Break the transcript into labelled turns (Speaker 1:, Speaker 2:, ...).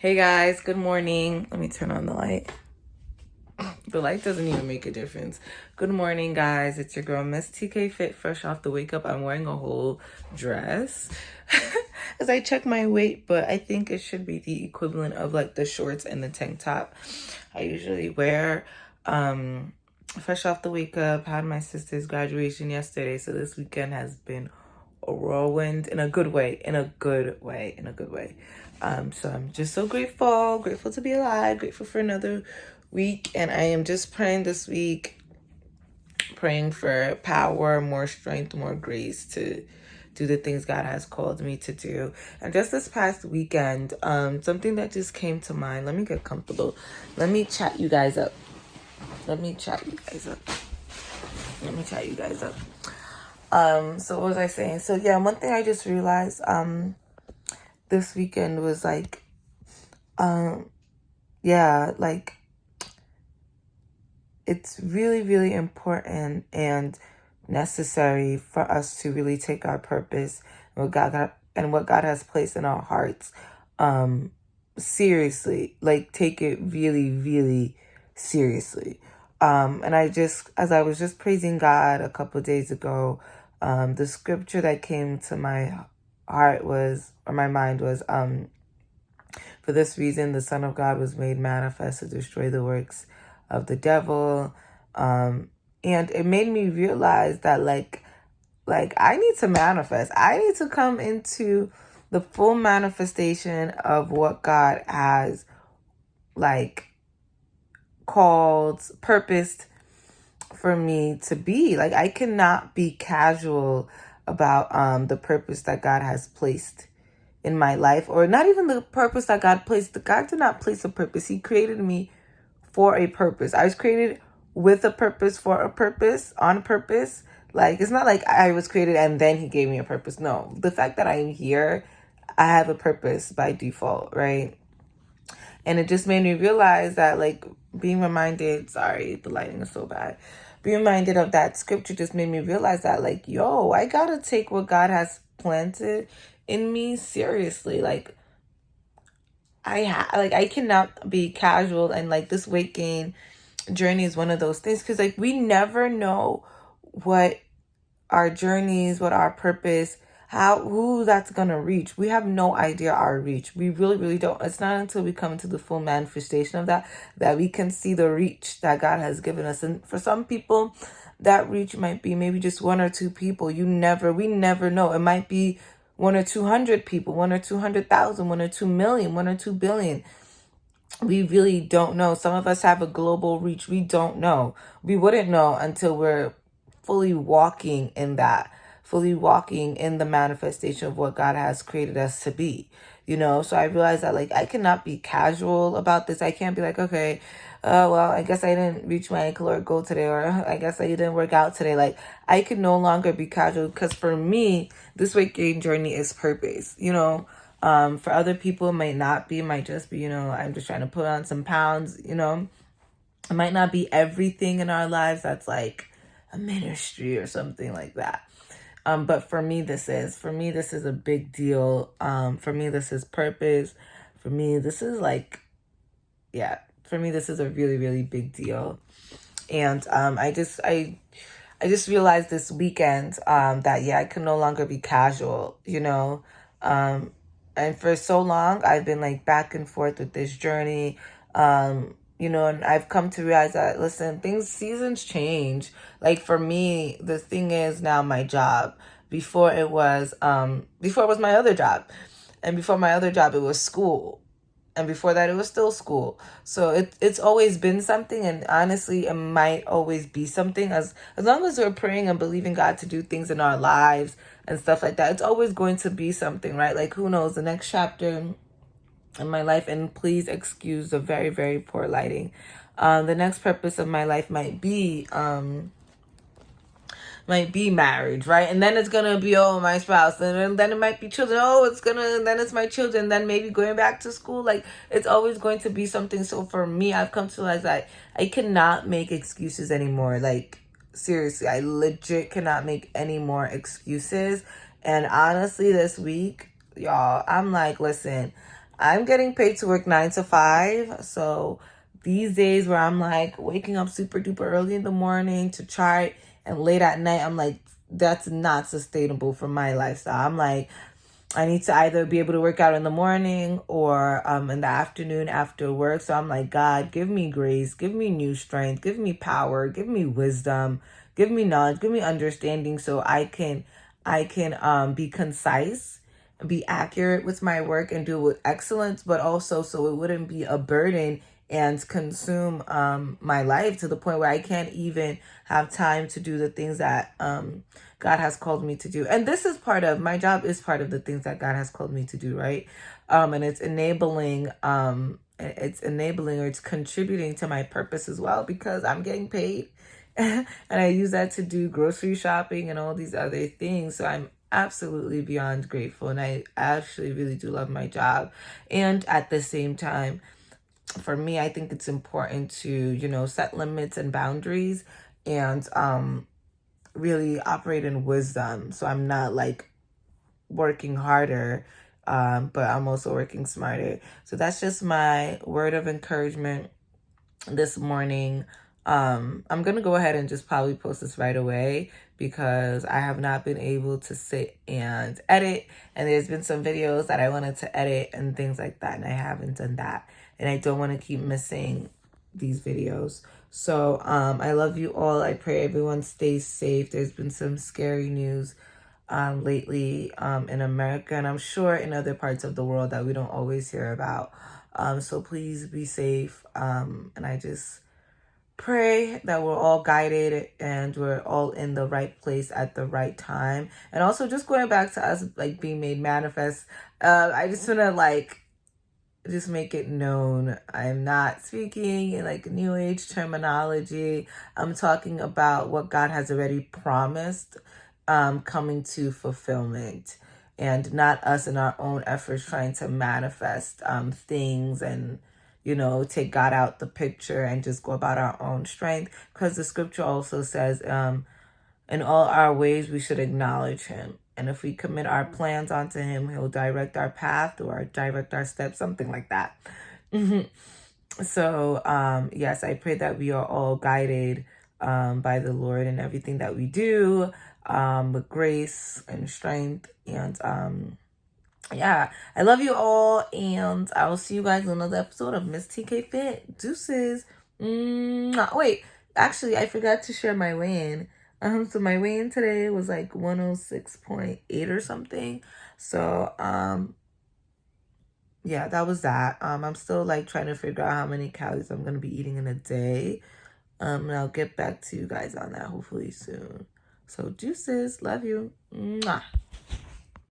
Speaker 1: Hey guys, good morning. Let me turn on the light. The light doesn't even make a difference. Good morning, guys. It's your girl, Mstkfit, fresh off the wake up. I'm wearing a whole dress as I check my weight, but I think it should be the equivalent of like the shorts and the tank top I usually wear. Fresh off the wake up, had my sister's graduation yesterday, so this weekend has been a whirlwind in a good way, in a good way, in a good way. So I'm just so grateful to be alive, grateful for another week. And I am just praying this week, praying for power, more strength, more grace to do the things God has called me to do. And just this past weekend, something that just came to mind. Let me get comfortable. Let me chat you guys up. So what was I saying? So yeah, one thing I just realized this weekend was like it's really, really important and necessary for us to really take our purpose and what God has placed in our hearts seriously. Like, take it really, really seriously. And as I was just praising God a couple of days ago, the scripture that came to my mind was, for this reason, the Son of God was made manifest to destroy the works of the devil. And it made me realize that like I need to manifest. I need to come into the full manifestation of what God has called, purposed for me to be. Like, I cannot be casual about the purpose that God has placed in my life, or not even the purpose that God placed. God did not place a purpose. He created me for a purpose. I was created with a purpose, for a purpose, on purpose. Like, it's not like I was created and then he gave me a purpose. No, the fact that I'm here, I have a purpose by default, right? And it just made me realize that, like, being reminded, sorry, the lighting is so bad. Being reminded of that scripture just made me realize that, like, yo, I gotta take what God has planted in me seriously. Like, I cannot be casual, and like this weight gain journey is one of those things, because like we never know what our journeys, what our purpose, who that's gonna reach. We have no idea our reach. We really, really don't. It's not until we come into the full manifestation of that we can see the reach that God has given us. And for some people, that reach might be maybe just one or two people. We never know. It might be 1 or 200 people, 1 or 200,000, 1 or 2 million, 1 or 2 billion. We really don't know. Some of us have a global reach. We don't know. We wouldn't know until we're fully walking in the manifestation of what God has created us to be. So I realized that, like, I cannot be casual about this. I can't be like, okay, well, I guess I didn't reach my caloric goal today, or I guess I didn't work out today. Like, I can no longer be casual, because for me, this weight gain journey is purpose. For other people, it might not be. It might just be, I'm just trying to put on some pounds. It might not be everything in our lives that's like a ministry or something like that. But for me, this is a big deal. For me, this is purpose. For me, this is this is a really, really big deal. And I just realized this weekend that I can no longer be casual, and for so long I've been like back and forth with this journey, and I've come to realize that, listen, seasons change. Like, for me, the thing is now my job. Before it was my other job, and before my other job it was school, and before that it was still school. So it's always been something, and honestly it might always be something, as long as we're praying and believing God to do things in our lives and stuff like that. It's always going to be something, right? Like, who knows, the next chapter in my life, and please excuse the very, very poor lighting, the next purpose of my life might be marriage, right? And then it's gonna be, oh, my spouse, and then it might be children. Then it's my children, then maybe going back to school. Like, it's always going to be something. So for me, I've come to realize that I cannot make excuses anymore. Like, seriously, I legit cannot make any more excuses. And honestly, this week, y'all, I'm like, listen, I'm getting paid to work 9 to 5. So these days where I'm like waking up super duper early in the morning to chart and late at night, I'm like, that's not sustainable for my lifestyle. I'm like, I need to either be able to work out in the morning or in the afternoon after work. So I'm like, God, give me grace, give me new strength, give me power, give me wisdom, give me knowledge, give me understanding so I can be concise, be accurate with my work and do it with excellence, but also so it wouldn't be a burden and consume my life to the point where I can't even have time to do the things that God has called me to do. And this is part of my job, is part of the things that God has called me to do, right? And it's enabling or it's contributing to my purpose as well, because I'm getting paid and I use that to do grocery shopping and all these other things. So I'm absolutely beyond grateful, and I actually really do love my job. And at the same time, for me, I think it's important to, set limits and boundaries and really operate in wisdom. So I'm not like working harder, but I'm also working smarter. So that's just my word of encouragement this morning. I'm gonna go ahead and just probably post this right away because I have not been able to sit and edit, and there's been some videos that I wanted to edit and things like that, and I haven't done that, and I don't want to keep missing these videos. So I love you all. I pray everyone stays safe. There's been some scary news lately in America, and I'm sure in other parts of the world that we don't always hear about. So please be safe. And I just pray that we're all guided and we're all in the right place at the right time. And also just going back to us like being made manifest, I just want to like just make it known I'm not speaking in like new age terminology. I'm talking about what God has already promised coming to fulfillment, and not us in our own efforts trying to manifest things and take God out the picture and just go about our own strength, because the scripture also says in all our ways we should acknowledge him, and if we commit our plans onto him, he'll direct our path or direct our steps, something like that. So yes, I pray that we are all guided by the Lord in everything that we do, with grace and strength. And yeah, I love you all, and I will see you guys in another episode of Mstkfit. Deuces. Wait, actually, I forgot to share my weigh-in. So my weigh-in today was like 106.8 or something. So yeah, that was that. I'm still like trying to figure out how many calories I'm gonna be eating in a day. And I'll get back to you guys on that hopefully soon. So deuces, love you. Mwah.